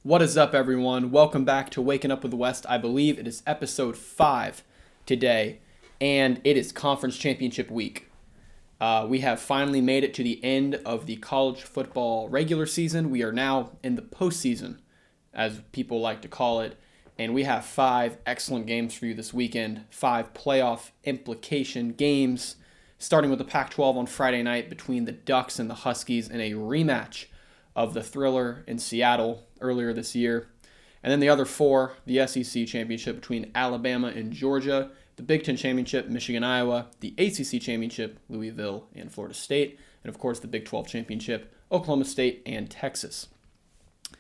What is up, everyone? Welcome back to Waking Up with the West. I believe it is episode 5 today, and it is conference championship week. We have finally made it to the end of the college football regular season. We are now in the postseason, as people like to call it, and we have 5 excellent games for you this weekend, 5 playoff implication games, starting with the Pac-12 on Friday night between the Ducks and the Huskies in a rematch of the thriller in Seattle earlier this year. And then the other 4, the SEC championship between Alabama and Georgia, the Big Ten championship, Michigan, Iowa, the ACC championship, Louisville and Florida State, and of course the Big 12 championship, Oklahoma State and Texas.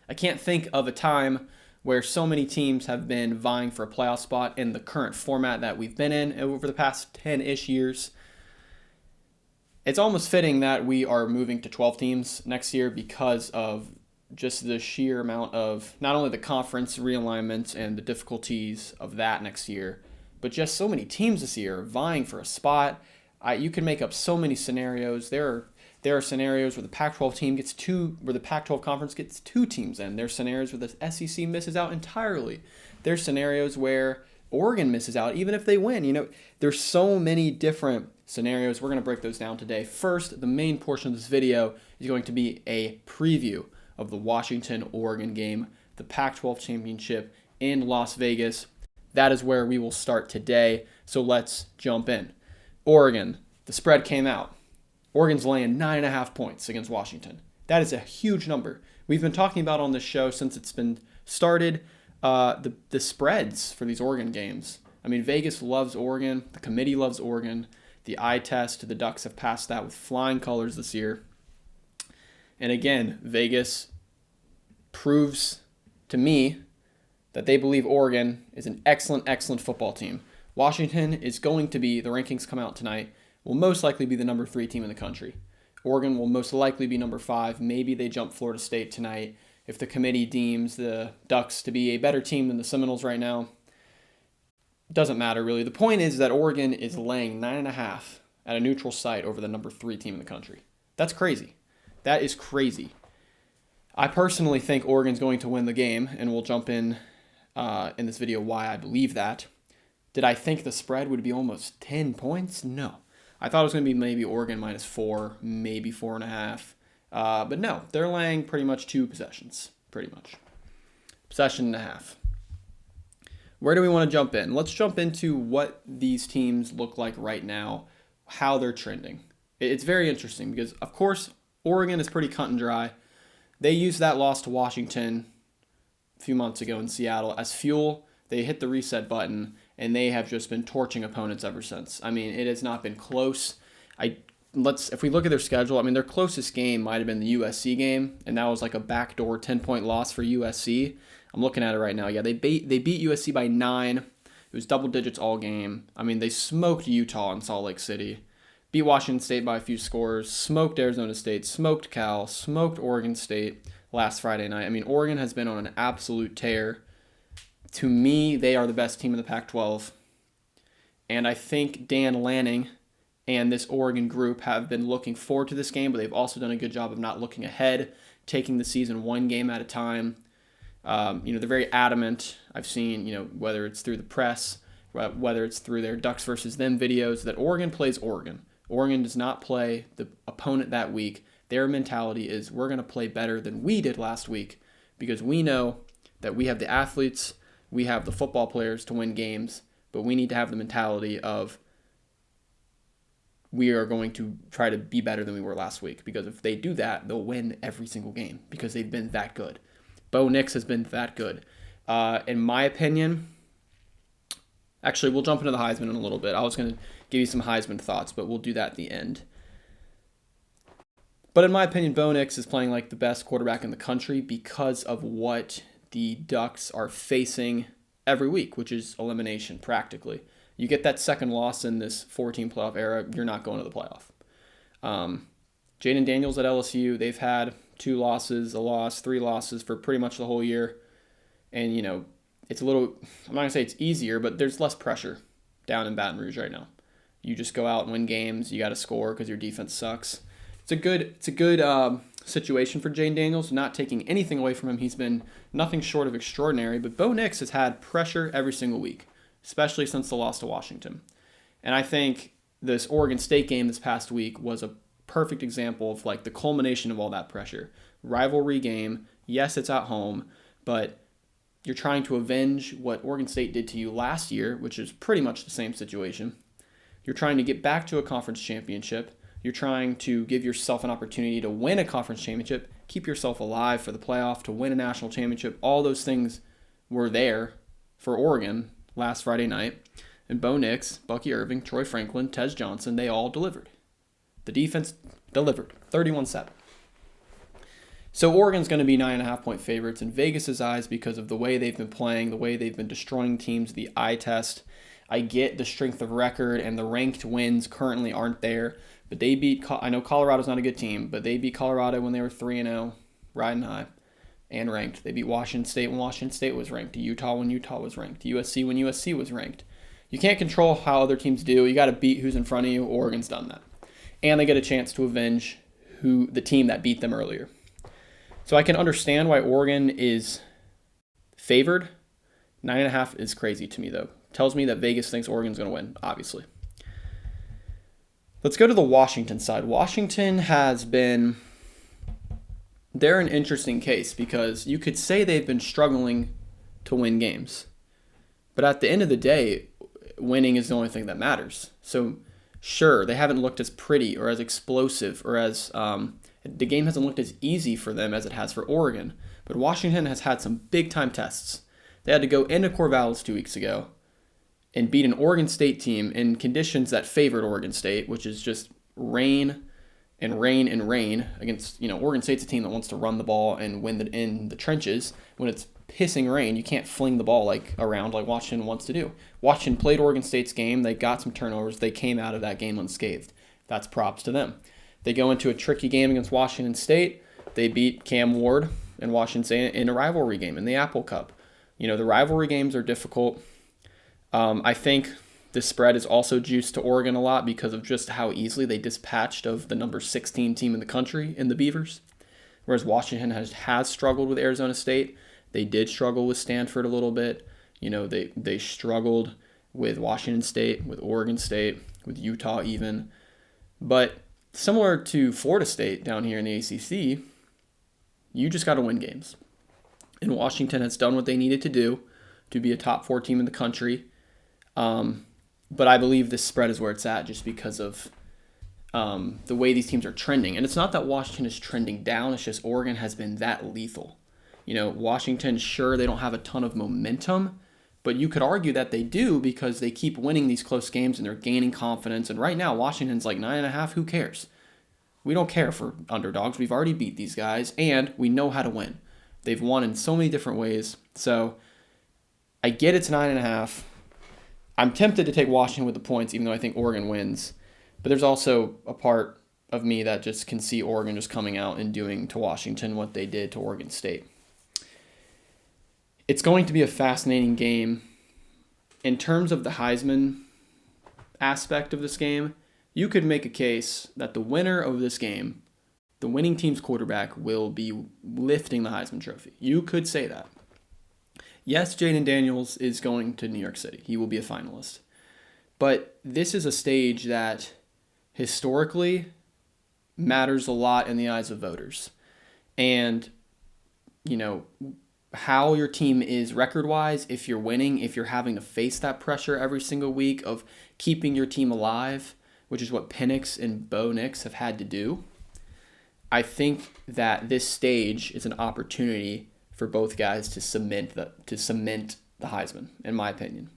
I can't think of a time where so many teams have been vying for a playoff spot in the current format that we've been in over the past 10-ish years. It's almost fitting that we are moving to 12 teams next year because of just the sheer amount of not only the conference realignments and the difficulties of that next year, but just so many teams this year vying for a spot. You can make up so many scenarios. There are scenarios where the Pac-12 team gets where the Pac-12 conference gets 2 teams in. There's scenarios where the SEC misses out entirely. There's scenarios where Oregon misses out even if they win. There's so many different scenarios. We're going to break those down today. First, the main portion of this video is going to be a preview of the Washington-Oregon game, the Pac-12 championship in Las Vegas. That is where we will start today, so let's jump in. Oregon, the spread came out. Oregon's laying 9.5 points against Washington. That is a huge number. We've been talking about on this show since it's been started, the spreads for these Oregon games. I mean, Vegas loves Oregon. The committee loves Oregon. The eye test, the Ducks have passed that with flying colors this year. And again, Vegas proves to me that they believe Oregon is an excellent, excellent football team. Washington is going to be, the rankings come out tonight, will most likely be the number 3 team in the country. Oregon will most likely be number 5. Maybe they jump Florida State tonight if the committee deems the Ducks to be a better team than the Seminoles right now. Doesn't matter, really. The point is that Oregon is laying 9.5 at a neutral site over the number 3 team in the country. That's crazy. That is crazy. I personally think Oregon's going to win the game, and we'll jump in this video why I believe that. Did I think the spread would be almost 10 points? No. I thought it was going to be maybe Oregon minus 4, maybe 4.5. But no, they're laying pretty much 2 possessions, pretty much. Possession and a half. Where do we want to jump in? Let's jump into what these teams look like right now, how they're trending. It's very interesting because, of course, Oregon is pretty cut and dry. They used that loss to Washington a few months ago in Seattle as fuel. They hit the reset button, and they have just been torching opponents ever since. I mean, it has not been close. If we look at their schedule, I mean, their closest game might have been the USC game, and that was like a backdoor 10-point loss for USC. I'm looking at it right now. Yeah, they beat USC by 9. It was double digits all game. I mean, they smoked Utah in Salt Lake City, beat Washington State by a few scores, smoked Arizona State, smoked Cal, smoked Oregon State last Friday night. I mean, Oregon has been on an absolute tear. To me, they are the best team in the Pac-12. And I think Dan Lanning and this Oregon group have been looking forward to this game, but they've also done a good job of not looking ahead, taking the season one game at a time. They're very adamant. I've seen, whether it's through the press, whether it's through their Ducks versus them videos, that Oregon plays Oregon. Oregon does not play the opponent that week. Their mentality is we're going to play better than we did last week because we know that we have the athletes, we have the football players to win games, but we need to have the mentality of we are going to try to be better than we were last week because if they do that, they'll win every single game because they've been that good. Bo Nix has been that good. In my opinion, actually, we'll jump into the Heisman in a little bit. I was going to give you some Heisman thoughts, but we'll do that at the end. But in my opinion, Bo Nix is playing like the best quarterback in the country because of what the Ducks are facing every week, which is elimination practically. You get that second loss in this 4-team playoff era, you're not going to the playoff. Jaden Daniels at LSU, they've had 2 losses, a loss, 3 losses for pretty much the whole year. And, it's a little, I'm not going to say it's easier, but there's less pressure down in Baton Rouge right now. You just go out and win games. You got to score because your defense sucks. It's a good situation for Jane Daniels, not taking anything away from him. He's been nothing short of extraordinary, but Bo Nix has had pressure every single week, especially since the loss to Washington. And I think this Oregon State game this past week was a perfect example of like the culmination of all that pressure. Rivalry game, yes, it's at home, but you're trying to avenge what Oregon State did to you last year, which is pretty much the same situation. You're trying to get back to a conference championship. You're trying to give yourself an opportunity to win a conference championship, keep yourself alive for the playoff, to win a national championship. All those things were there for Oregon last Friday night. And Bo Nix, Bucky Irving, Troy Franklin, Tez Johnson, they all delivered. The defense delivered, 31-7. So Oregon's going to be 9.5-point favorites in Vegas' eyes because of the way they've been playing, the way they've been destroying teams, the eye test. I get the strength of record and the ranked wins currently aren't there, but they beat, I know Colorado's not a good team, but they beat Colorado when they were 3-0, riding high, and ranked. They beat Washington State when Washington State was ranked, Utah when Utah was ranked, USC when USC was ranked. You can't control how other teams do. You got to beat who's in front of you. Oregon's done that. And they get a chance to avenge the team that beat them earlier. So I can understand why Oregon is favored. 9.5 is crazy to me, though. Tells me that Vegas thinks Oregon's going to win, obviously. Let's go to the Washington side. Washington has been... They're an interesting case because you could say they've been struggling to win games. But at the end of the day, winning is the only thing that matters. So, sure, they haven't looked as pretty or as explosive or as... the game hasn't looked as easy for them as it has for Oregon. But Washington has had some big-time tests. They had to go into Corvallis 2 weeks ago and beat an Oregon State team in conditions that favored Oregon State, which is just rain and rain and rain against, Oregon State's a team that wants to run the ball and win in the trenches. When it's pissing rain, you can't fling the ball around like Washington wants to do. Washington played Oregon State's game. They got some turnovers. They came out of that game unscathed. That's props to them. They go into a tricky game against Washington State. They beat Cam Ward and Washington State in a rivalry game in the Apple Cup. The rivalry games are difficult. I think the spread is also juiced to Oregon a lot because of just how easily they dispatched of the number 16 team in the country in the Beavers. Whereas Washington has struggled with Arizona State. They did struggle with Stanford a little bit. They struggled with Washington State, with Oregon State, with Utah even. But similar to Florida State down here in the ACC, you just got to win games. And Washington has done what they needed to do to be a top 4 team in the country. But I believe this spread is where it's at just because of the way these teams are trending. And it's not that Washington is trending down. It's just Oregon has been that lethal. Washington, sure, they don't have a ton of momentum, but you could argue that they do because they keep winning these close games and they're gaining confidence. And right now, Washington's like 9.5. Who cares? We don't care for underdogs. We've already beat these guys, and we know how to win. They've won in so many different ways. So I get it's 9.5. I'm tempted to take Washington with the points, even though I think Oregon wins. But there's also a part of me that just can see Oregon just coming out and doing to Washington what they did to Oregon State. It's going to be a fascinating game. In terms of the Heisman aspect of this game, you could make a case that the winner of this game, the winning team's quarterback, will be lifting the Heisman Trophy. You could say that. Yes, Jaden Daniels is going to New York City. He will be a finalist. But this is a stage that historically matters a lot in the eyes of voters. And, how your team is record-wise, if you're winning, if you're having to face that pressure every single week of keeping your team alive, which is what Penix and Bo Nix have had to do, I think that this stage is an opportunity for both guys to cement the Heisman, in my opinion.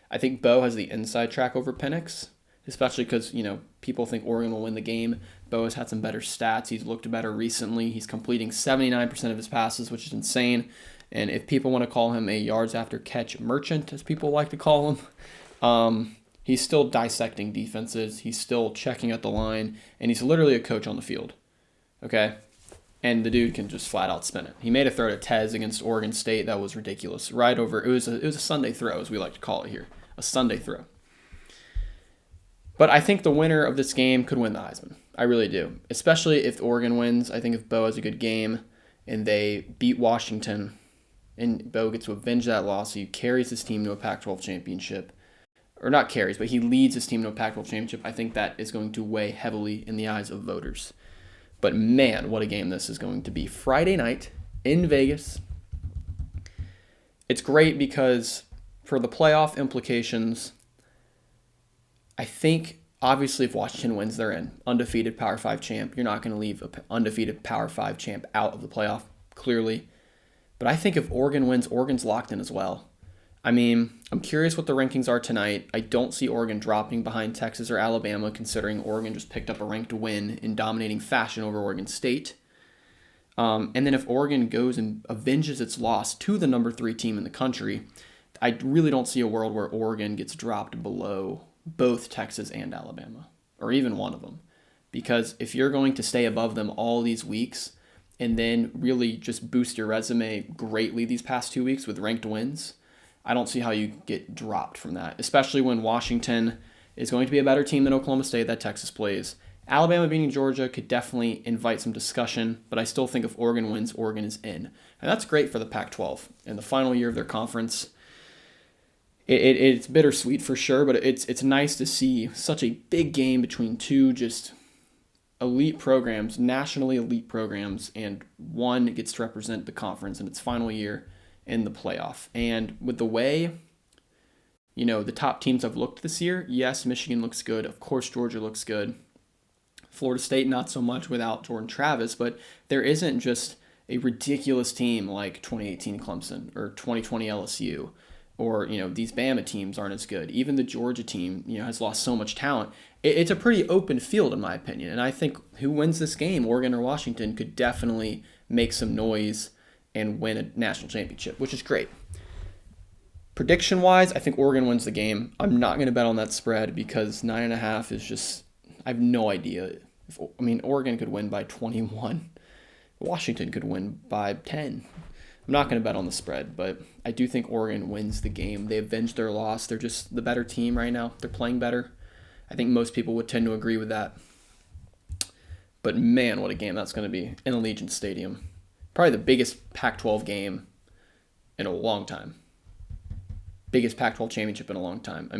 I think Bo has the inside track over Penix, especially because, people think Oregon will win the game. Bo has had some better stats. He's looked better recently. He's completing 79% of his passes, which is insane. And if people want to call him a yards after catch merchant, as people like to call him, he's still dissecting defenses. He's still checking at the line. And he's literally a coach on the field. Okay? And the dude can just flat out spin it. He made a throw to Tez against Oregon State that was ridiculous. Right over, it was a Sunday throw, as we like to call it here. A Sunday throw. But I think the winner of this game could win the Heisman. I really do. Especially if Oregon wins. I think if Bo has a good game and they beat Washington and Bo gets to avenge that loss, he carries his team to a Pac-12 championship. Or not carries, but he leads his team to a Pac-12 championship. I think that is going to weigh heavily in the eyes of voters. But man, what a game this is going to be. Friday night in Vegas. It's great because for the playoff implications, I think obviously if Washington wins, they're in. Undefeated Power 5 champ. You're not going to leave an undefeated Power 5 champ out of the playoff, clearly. But I think if Oregon wins, Oregon's locked in as well. I mean, I'm curious what the rankings are tonight. I don't see Oregon dropping behind Texas or Alabama, considering Oregon just picked up a ranked win in dominating fashion over Oregon State. And then if Oregon goes and avenges its loss to the number 3 team in the country, I really don't see a world where Oregon gets dropped below both Texas and Alabama, or even one of them. Because if you're going to stay above them all these weeks and then really just boost your resume greatly these past 2 weeks with ranked wins, I don't see how you get dropped from that, especially when Washington is going to be a better team than Oklahoma State that Texas plays. Alabama beating Georgia could definitely invite some discussion, but I still think if Oregon wins, Oregon is in. And that's great for the Pac-12 in the final year of their conference. It's bittersweet for sure, but it's nice to see such a big game between two just elite programs, nationally elite programs, and one gets to represent the conference in its final year in the playoff. And with the way, the top teams have looked this year, yes, Michigan looks good. Of course, Georgia looks good. Florida State, not so much without Jordan Travis, but there isn't just a ridiculous team like 2018 Clemson or 2020 LSU. Or, these Bama teams aren't as good. Even the Georgia team, has lost so much talent. It's a pretty open field, in my opinion. And I think who wins this game, Oregon or Washington, could definitely make some noise and win a national championship, which is great. Prediction-wise, I think Oregon wins the game. I'm not going to bet on that spread because 9.5 is just, I have no idea. Oregon could win by 21. Washington could win by 10. I'm not going to bet on the spread, but I do think Oregon wins the game. They avenged their loss. They're just the better team right now. They're playing better. I think most people would tend to agree with that. But man, what a game that's going to be in Allegiant Stadium. Probably the biggest Pac-12 game in a long time. Biggest Pac-12 championship in a long time.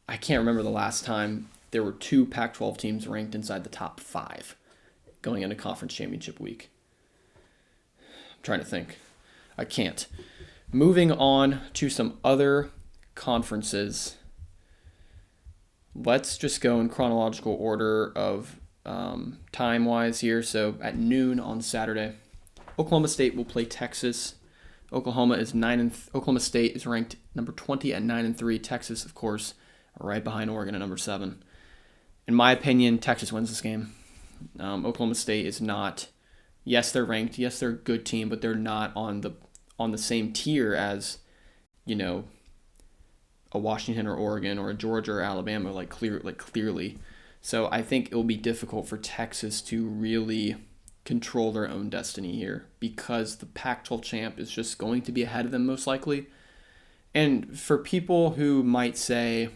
I can't remember the last time there were 2 Pac-12 teams ranked inside the top 5 going into conference championship week. I'm trying to think. I can't. Moving on to some other conferences. Let's just go in chronological order of time-wise here. So at noon on Saturday, Oklahoma State will play Texas. Oklahoma State is ranked number 20 at 9-3. Texas, of course, right behind Oregon at number 7. In my opinion, Texas wins this game. Oklahoma State is not. Yes, they're ranked. Yes, they're a good team, but they're not on the same tier as, a Washington or Oregon or a Georgia or Alabama, clearly. So I think it will be difficult for Texas to really control their own destiny here because the Pac-12 champ is just going to be ahead of them most likely. And for people who might say,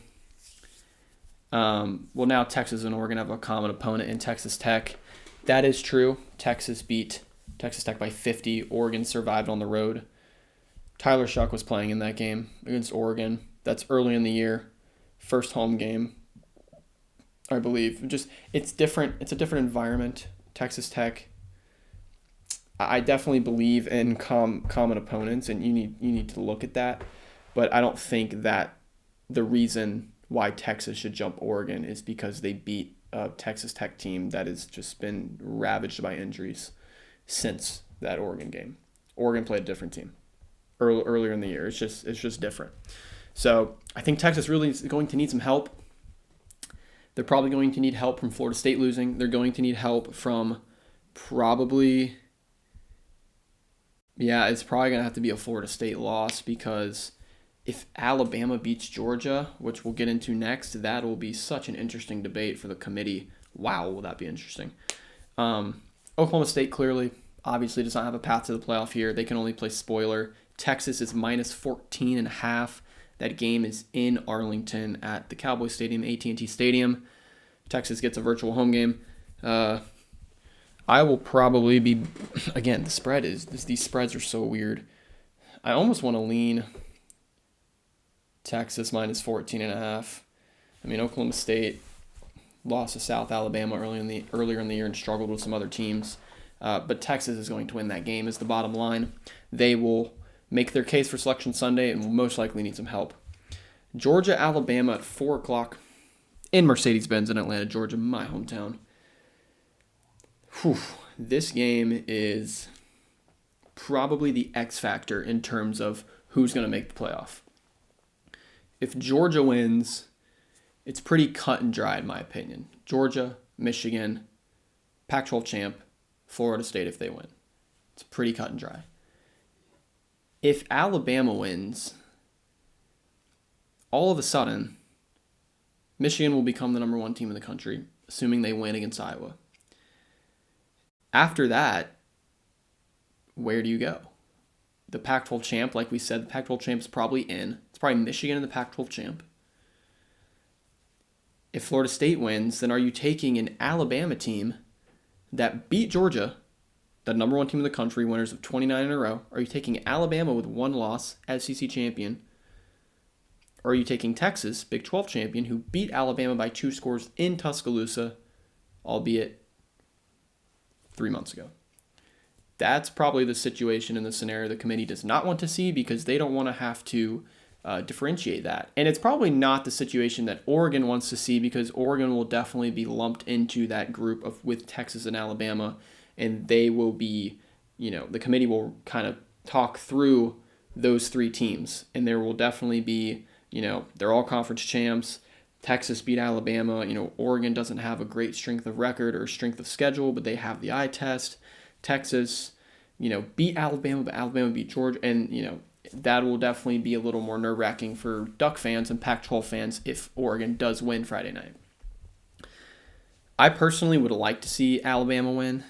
now Texas and Oregon have a common opponent in Texas Tech. That is true. Texas beat Texas Tech by 50. Oregon survived on the road. Tyler Shuck was playing in that game against Oregon. That's early in the year. First home game, I believe. It's different. It's a different environment. Texas Tech. I definitely believe in common opponents, and you need to look at that. But I don't think that the reason why Texas should jump Oregon is because they beat a Texas Tech team that has just been ravaged by injuries since that Oregon game. Oregon played a different team earlier in the year. It's just different. So I think Texas really is going to need some help. They're probably going to need help from Florida State losing. They're going to need help from probably, it's probably going to have to be a Florida State loss because if Alabama beats Georgia, which we'll get into next, that will be such an interesting debate for the committee. Wow, will that be interesting. Oklahoma State clearly, obviously does not have a path to the playoff here. They can only play spoiler. Texas is minus 14.5. That game is in Arlington at the Cowboys Stadium, AT&T Stadium. Texas gets a virtual home game. I will probably be, again, these spreads are so weird. I almost want to lean Texas minus 14.5. I mean, Oklahoma State lost to South Alabama earlier in the year and struggled with some other teams. But Texas is going to win that game is the bottom line. They will make their case for Selection Sunday and will most likely need some help. Georgia, Alabama at 4 o'clock in Mercedes-Benz in Atlanta, Georgia, my hometown. Whew. This game is probably the X factor in terms of who's going to make the playoff. If Georgia wins, it's pretty cut and dry in my opinion. Georgia, Michigan, Pac-12 champ, Florida State if they win. It's pretty cut and dry. If Alabama wins, all of a sudden, Michigan will become the number 1 team in the country, assuming they win against Iowa. After that, where do you go? The Pac-12 champ, like we said, the Pac-12 champ is probably in. It's probably Michigan and the Pac-12 champ. If Florida State wins, then are you taking an Alabama team that beat Georgia, the number 1 team in the country, winners of 29 in a row? Are you taking Alabama with 1 loss, SEC champion? Or are you taking Texas, Big 12 champion, who beat Alabama by 2 scores in Tuscaloosa, albeit 3 months ago? That's probably the situation in the scenario the committee does not want to see because they don't want to have to differentiate that. And it's probably not the situation that Oregon wants to see because Oregon will definitely be lumped into that group with Texas and Alabama, and they will be, the committee will kind of talk through those 3 teams, and there will definitely be, they're all conference champs. Texas beat Alabama. Oregon doesn't have a great strength of record or strength of schedule, but they have the eye test. Texas, beat Alabama, but Alabama beat Georgia. And, that will definitely be a little more nerve-wracking for Duck fans and Pac-12 fans if Oregon does win Friday night. I personally would like to see Alabama win.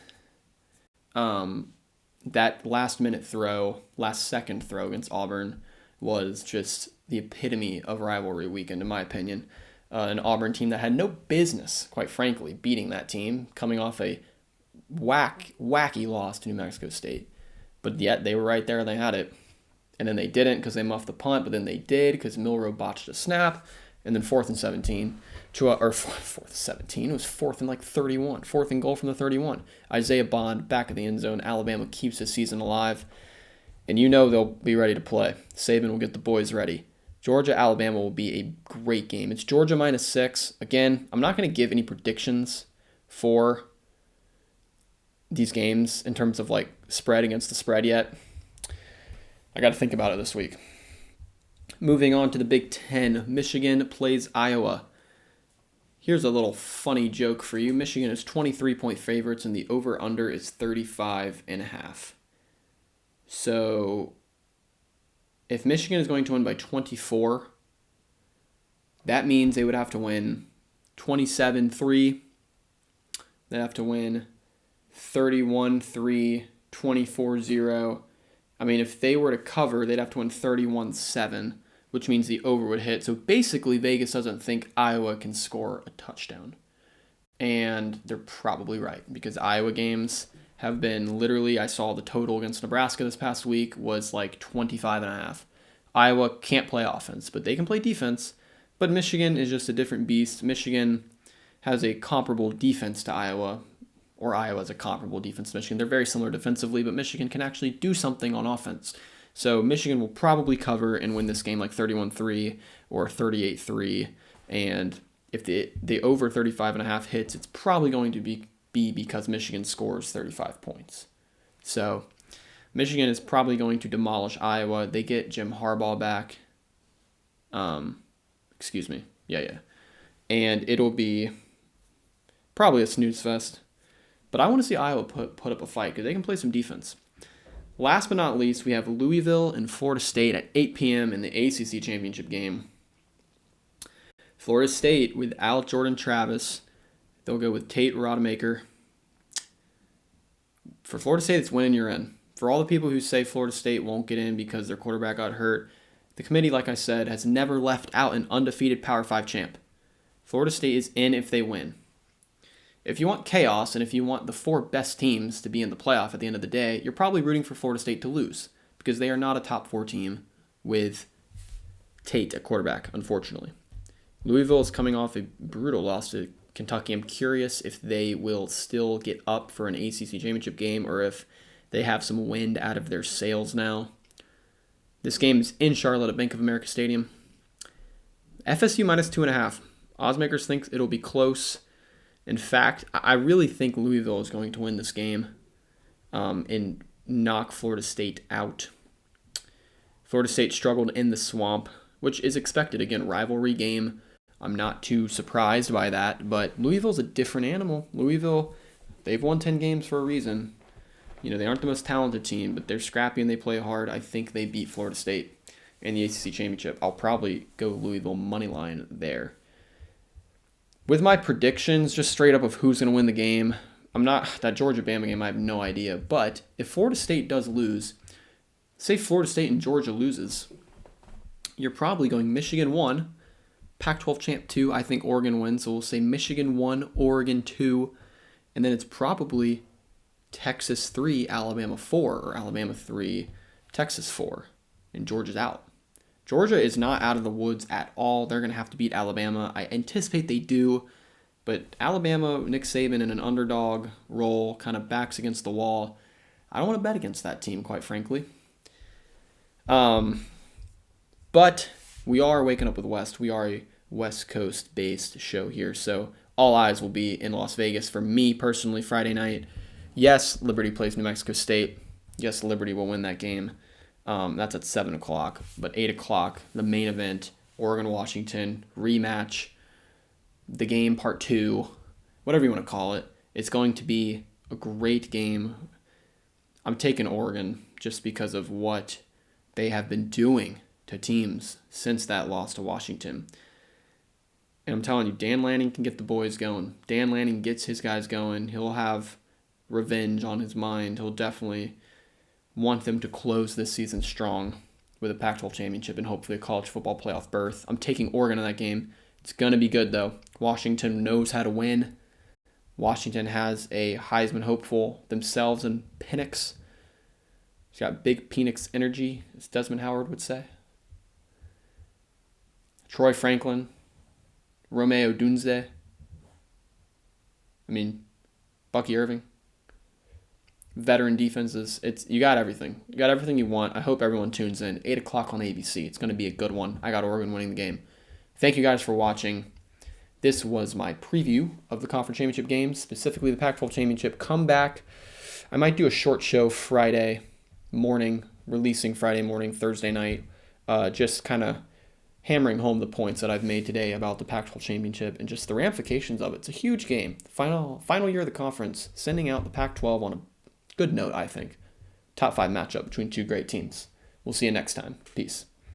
That last-second throw against Auburn was just the epitome of rivalry weekend, in my opinion. An Auburn team that had no business, quite frankly, beating that team, coming off a wacky loss to New Mexico State. But yet they were right there and they had it. And then they didn't because they muffed the punt, but then they did because Milroe botched a snap. And then 4th and 17. Or 4th and 17. It was 4th and 31. 4th and goal from the 31. Isaiah Bond back of the end zone. Alabama keeps his season alive. And they'll be ready to play. Saban will get the boys ready. Georgia, Alabama will be a great game. It's Georgia minus 6. Again, I'm not going to give any predictions for these games in terms of spread against the spread yet. I got to think about it this week. Moving on to the Big Ten. Michigan plays Iowa. Here's a little funny joke for you. Michigan is 23-point favorites and the over-under is 35.5. So if Michigan is going to win by 24, that means they would have to win 27-3. They'd have to win 31-3, 24-0. I mean, if they were to cover, they'd have to win 31-7, which means the over would hit. So basically, Vegas doesn't think Iowa can score a touchdown. And they're probably right, because Iowa games have been literally, I saw the total against Nebraska this past week was 25.5. Iowa can't play offense, but they can play defense. But Michigan is just a different beast. Michigan has a comparable defense to Iowa, or Iowa has a comparable defense to Michigan. They're very similar defensively, but Michigan can actually do something on offense. So Michigan will probably cover and win this game 31-3 or 38-3. And if the over 35.5 hits, it's probably going to be because Michigan scores 35 points. So Michigan is probably going to demolish Iowa. They get Jim Harbaugh back. Yeah. And it'll be probably a snooze fest. But I want to see Iowa put up a fight because they can play some defense. Last but not least, we have Louisville and Florida State at 8 p.m. in the ACC championship game. Florida State without Jordan Travis. They'll go with Tate Rodemaker. For Florida State, it's winning you're in. For all the people who say Florida State won't get in because their quarterback got hurt, The committee, like I said, has never left out an undefeated Power 5 champ. Florida State is in if they win. If you want chaos and if you want the 4 best teams to be in the playoff at the end of the day, you're probably rooting for Florida State to lose because they are not a top 4 team with Tate at quarterback, unfortunately. Louisville is coming off a brutal loss to Kentucky. I'm curious if they will still get up for an ACC championship game or if they have some wind out of their sails now. This game is in Charlotte at Bank of America Stadium. FSU minus 2.5. Oddsmakers think it'll be close. In fact, I really think Louisville is going to win this game and knock Florida State out. Florida State struggled in the swamp, which is expected. Again, rivalry game. I'm not too surprised by that, but Louisville's a different animal. Louisville, they've won 10 games for a reason. They aren't the most talented team, but they're scrappy and they play hard. I think they beat Florida State in the ACC championship. I'll probably go Louisville money line there. With my predictions, just straight up of who's going to win the game, that Georgia-Bama game, I have no idea. But if Florida State does lose, say Florida State and Georgia loses, you're probably going Michigan 1, Pac-12 champ 2. I think Oregon wins, so we'll say Michigan 1, Oregon 2, and then it's probably Texas 3, Alabama 4, or Alabama 3, Texas 4, and Georgia's out. Georgia is not out of the woods at all. They're going to have to beat Alabama. I anticipate they do, but Alabama, Nick Saban in an underdog role, kind of backs against the wall. I don't want to bet against that team, quite frankly. But we are Waking Up with West. We are a West Coast-based show here, so all eyes will be in Las Vegas for me personally Friday night. Yes, Liberty plays New Mexico State. Yes, Liberty will win that game. That's at 7 o'clock. But 8 o'clock, the main event, Oregon-Washington, rematch, the game part 2, whatever you want to call it. It's going to be a great game. I'm taking Oregon just because of what they have been doing to teams since that loss to Washington. And I'm telling you, Dan Lanning can get the boys going. Dan Lanning gets his guys going. He'll have revenge on his mind. He'll definitely want them to close this season strong with a Pac-12 championship and hopefully a college football playoff berth. I'm taking Oregon in that game. It's going to be good, though. Washington knows how to win. Washington has a Heisman hopeful themselves in Penix. He's got big Penix energy, as Desmond Howard would say. Troy Franklin, Romeo Dunze. Bucky Irving. Veteran defenses. You got everything. You got everything you want. I hope everyone tunes in. 8 o'clock on ABC. It's going to be a good one. I got Oregon winning the game. Thank you guys for watching. This was my preview of the conference championship games, specifically the Pac-12 championship. Come back. I might do a short show Friday morning, releasing Friday morning, Thursday night, just kind of hammering home the points that I've made today about the Pac-12 championship and just the ramifications of it. It's a huge game. Final year of the conference, sending out the Pac-12 on a good note, I think. Top 5 matchup between 2 great teams. We'll see you next time. Peace.